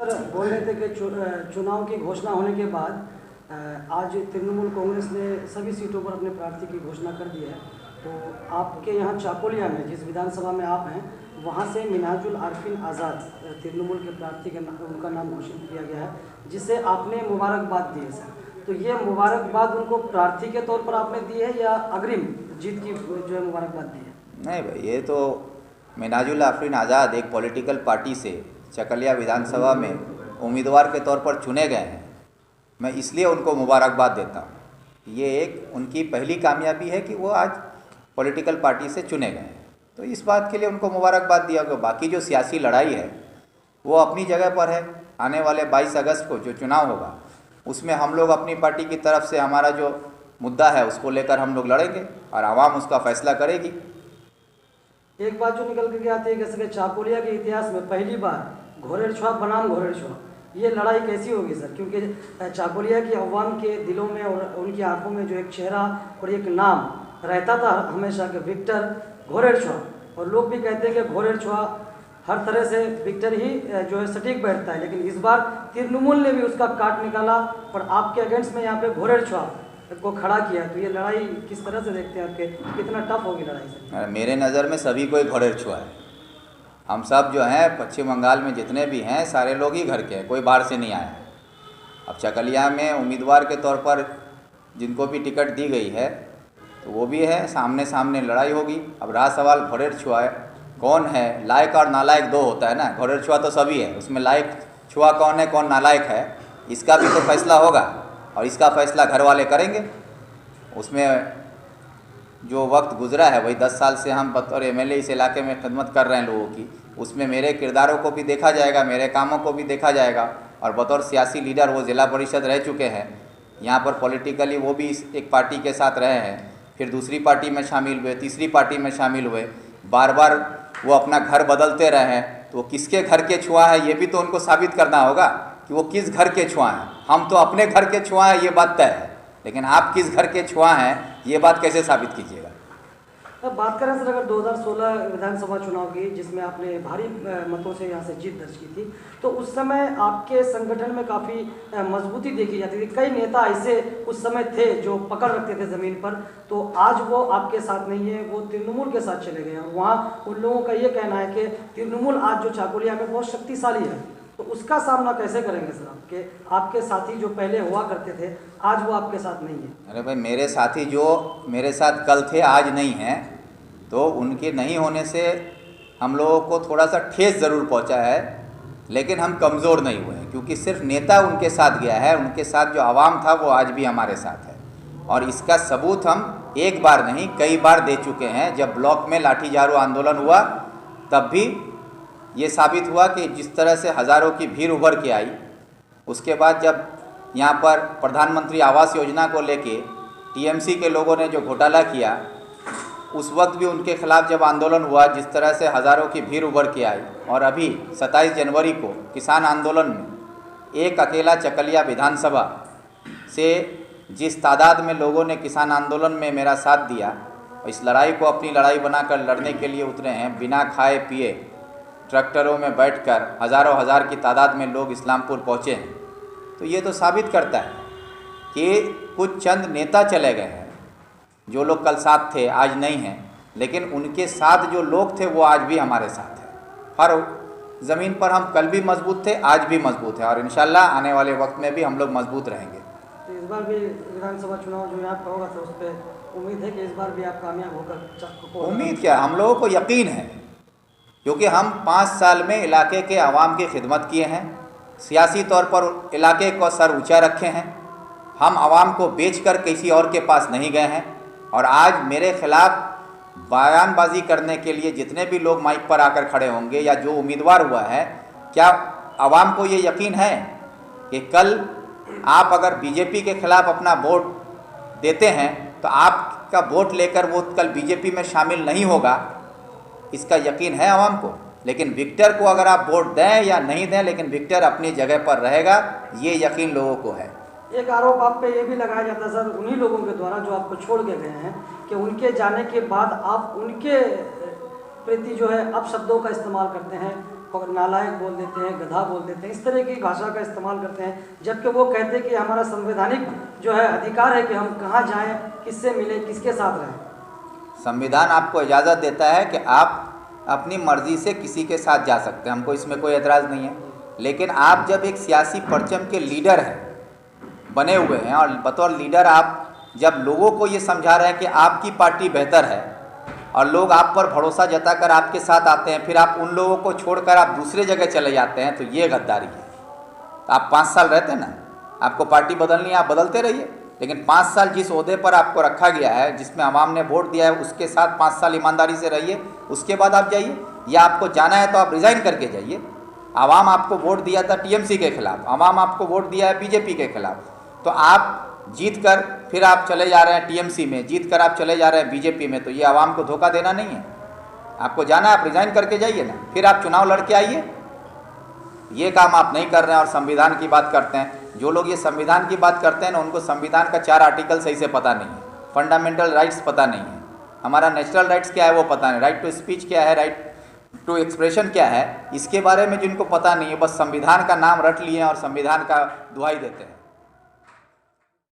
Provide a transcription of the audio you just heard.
बोल रहे थे कि चुनाव की घोषणा होने के बाद आज तृणमूल कांग्रेस ने सभी सीटों पर अपने प्रार्थी की घोषणा कर दी है। तो आपके यहाँ चाकुलिया में जिस विधानसभा में आप हैं वहाँ से मिन्हाजुल आरफीन आज़ाद तृणमूल के प्रार्थी के उनका नाम घोषित किया गया है, जिसे आपने मुबारकबाद दी है सर। तो ये मुबारकबाद उनको प्रार्थी के तौर पर आपने दी है या अग्रिम जीत की जो है मुबारकबाद दी है? नहीं भाई, ये तो मिन्हाजुल आरफीन आज़ाद एक पॉलिटिकल पार्टी से चकलिया विधानसभा में उम्मीदवार के तौर पर चुने गए हैं। मैं इसलिए उनको मुबारकबाद देता हूँ। ये एक उनकी पहली कामयाबी है कि वो आज पॉलिटिकल पार्टी से चुने गए हैं, तो इस बात के लिए उनको मुबारकबाद दिया गया। बाकी जो सियासी लड़ाई है वो अपनी जगह पर है। आने वाले 22 अगस्त को जो चुनाव होगा उसमें हम लोग अपनी पार्टी की तरफ से हमारा जो मुद्दा है उसको लेकर हम लोग लड़ेंगे और आवाम उसका फैसला करेगी। एक बात जो निकल के आती है कि चाकुलिया के इतिहास में पहली बार घोरेड़छुआ बनाम घोरेड़छुआ, ये लड़ाई कैसी होगी सर? क्योंकि चाकुलिया की अवाम के दिलों में और उनकी आंखों में जो एक चेहरा और एक नाम रहता था हमेशा के विक्टर घोरेड़छुआ, और लोग भी कहते हैं कि घोरेड़छुआ हर तरह से विक्टर ही जो है सटीक बैठता है, लेकिन इस बार तृणमूल ने भी उसका काट निकाला और आपके अगेंस्ट में यहाँ पे घोरेड़छुआ को खड़ा किया। तो ये लड़ाई किस तरह से देखते हैं आपके, कितना टफ होगी लड़ाई से? मेरे नज़र में सभी कोई घोरेड़छुआ है। हम सब जो हैं पश्चिम बंगाल में जितने भी हैं सारे लोग ही घर के हैं, कोई बाहर से नहीं आया। अब चकलिया में उम्मीदवार के तौर पर जिनको भी टिकट दी गई है तो वो भी है, सामने सामने लड़ाई होगी। अब रहा सवाल घोरेड़छुआ कौन है, लायक और नालायक दो होता है ना। घोरेड़छुआ तो सभी है, उसमें लायक छुआ कौन है कौन नालायक है इसका भी तो फैसला होगा, और इसका फैसला घर वाले करेंगे। उसमें जो वक्त गुजरा है वही 10 साल से हम बतौर एमएलए इस इलाके में खिदमत कर रहे हैं लोगों की, उसमें मेरे किरदारों को भी देखा जाएगा, मेरे कामों को भी देखा जाएगा। और बतौर सियासी लीडर वो ज़िला परिषद रह चुके हैं, यहाँ पर पॉलिटिकली वो भी एक पार्टी के साथ रहे हैं, फिर दूसरी पार्टी में शामिल हुए, तीसरी पार्टी में शामिल हुए, बार बार वो अपना घर बदलते रहे हैं। तो वो किसके घर के छुआ है ये भी तो उनको साबित करना होगा कि वो किस घर के छुआ हैं। हम तो अपने घर के छुआ हैं ये बात तय है, लेकिन आप किस घर के छुआ हैं ये बात कैसे साबित कीजिएगा? अब बात करें सर, अगर 2016 विधानसभा चुनाव की जिसमें आपने भारी मतों से यहाँ से जीत दर्ज की थी, तो उस समय आपके संगठन में काफ़ी मजबूती देखी जाती थी। कई नेता ऐसे उस समय थे जो पकड़ रखते थे ज़मीन पर, तो आज वो आपके साथ नहीं है, वो तृणमूल के साथ चले गए। और वहाँ उन लोगों का ये कहना है कि तृणमूल आज जो चाकुलिया में बहुत शक्तिशाली है, तो उसका सामना कैसे करेंगे सर? आपके साथी जो पहले हुआ करते थे आज वो आपके साथ नहीं है। अरे भाई, मेरे साथी जो मेरे साथ कल थे आज नहीं हैं, तो उनके नहीं होने से हम लोगों को थोड़ा सा ठेस ज़रूर पहुंचा है, लेकिन हम कमज़ोर नहीं हुए हैं, क्योंकि सिर्फ नेता उनके साथ गया है, उनके साथ जो आवाम था वो आज भी हमारे साथ है। और इसका सबूत हम एक बार नहीं कई बार दे चुके हैं। जब ब्लॉक में लाठीचार्ज आंदोलन हुआ तब भी ये साबित हुआ कि जिस तरह से हज़ारों की भीड़ उभर के आई, उसके बाद जब यहाँ पर प्रधानमंत्री आवास योजना को लेके टीएमसी के लोगों ने जो घोटाला किया, उस वक्त भी उनके खिलाफ जब आंदोलन हुआ, जिस तरह से हज़ारों की भीड़ उभर के आई। और अभी 27 जनवरी को किसान आंदोलन में एक अकेला चकलिया विधानसभा से जिस तादाद में लोगों ने किसान आंदोलन में मेरा साथ दिया, इस लड़ाई को अपनी लड़ाई बनाकर लड़ने के लिए उतरे हैं। बिना खाए पिए ट्रैक्टरों में बैठकर हज़ारों हज़ार की तादाद में लोग इस्लामपुर पहुँचे हैं। तो ये तो साबित करता है कि कुछ चंद नेता चले गए हैं, जो लोग कल साथ थे आज नहीं हैं, लेकिन उनके साथ जो लोग थे वो आज भी हमारे साथ हैं। हर ज़मीन पर हम कल भी मजबूत थे, आज भी मजबूत है, और इंशाल्लाह आने वाले वक्त में भी हम लोग मजबूत रहेंगे। तो इस बार भी विधानसभा चुनाव जो यहाँ पर होगा तो उस पर उम्मीद है कि इस बार भी आप कामयाब होकर? उम्मीद क्या, हम लोगों को यकीन है, क्योंकि हम 5 साल में इलाके के आवाम की खिदमत किए हैं, सियासी तौर पर इलाके को सर ऊँचा रखे हैं। हम आवाम को बेचकर किसी और के पास नहीं गए हैं। और आज मेरे खिलाफ बयानबाजी करने के लिए जितने भी लोग माइक पर आकर खड़े होंगे या जो उम्मीदवार हुआ है, क्या आवाम को ये यकीन है कि कल आप अगर बीजेपी के खिलाफ अपना वोट देते हैं तो आपका वोट लेकर वो कल बीजेपी में शामिल नहीं होगा? इसका यकीन है आवाम को। लेकिन विक्टर को अगर आप वोट दें या नहीं दें, लेकिन विक्टर अपनी जगह पर रहेगा, ये यकीन लोगों को है। एक आरोप आप पे ये भी लगाया जाता है सर उन्हीं लोगों के द्वारा जो आपको छोड़ के गए हैं, कि उनके जाने के बाद आप उनके प्रति जो है अपशब्दों का इस्तेमाल करते हैं, और नालायक बोल देते हैं, गधा बोल देते हैं, इस तरह की भाषा का इस्तेमाल करते हैं, जबकि वो कहते हैं कि हमारा संवैधानिक जो है अधिकार है कि हम कहाँ जाएं, किससे मिलें, किसके साथ रहें। संविधान आपको इजाज़त देता है कि आप अपनी मर्ज़ी से किसी के साथ जा सकते हैं, हमको इसमें कोई एतराज़ नहीं है। लेकिन आप जब एक सियासी परचम के लीडर हैं, बने हुए हैं, और बतौर लीडर आप जब लोगों को ये समझा रहे हैं कि आपकी पार्टी बेहतर है और लोग आप पर भरोसा जताकर आपके साथ आते हैं, फिर आप उन लोगों को छोड़कर आप दूसरे जगह चले जाते हैं, तो ये गद्दारी है। तो आप 5 साल रहते ना, आपको पार्टी बदलनी है, आप बदलते रहिए, लेकिन 5 साल जिस ओहदे पर आपको रखा गया है, जिसमें आवाम ने वोट दिया है, उसके साथ 5 साल ईमानदारी से रहिए, उसके बाद आप जाइए। या आपको जाना है तो आप रिज़ाइन करके जाइए। आवाम आपको वोट दिया था टीएमसी के खिलाफ, आवाम आपको वोट दिया है बीजेपी के खिलाफ, तो आप जीत कर फिर आप चले जा रहे हैं टीएमसी में, जीत कर आप चले जा रहे हैं बीजेपी में, तो ये आवाम को धोखा देना नहीं है। आपको जाना है, आप रिज़ाइन करके जाइए ना, फिर आप चुनाव लड़ के आइए। ये काम आप नहीं कर रहे हैं और संविधान की बात करते हैं। जो लोग ये संविधान की बात करते हैं ना, उनको संविधान का 4 आर्टिकल सही से पता नहीं है, फंडामेंटल राइट्स पता नहीं है, हमारा नेचुरल राइट्स क्या है वो पता नहीं, राइट टू स्पीच क्या है, राइट टू एक्सप्रेशन क्या है, इसके बारे में जिनको पता नहीं है, बस संविधान का नाम रट लिए हैं और संविधान का दुहाई देते हैं।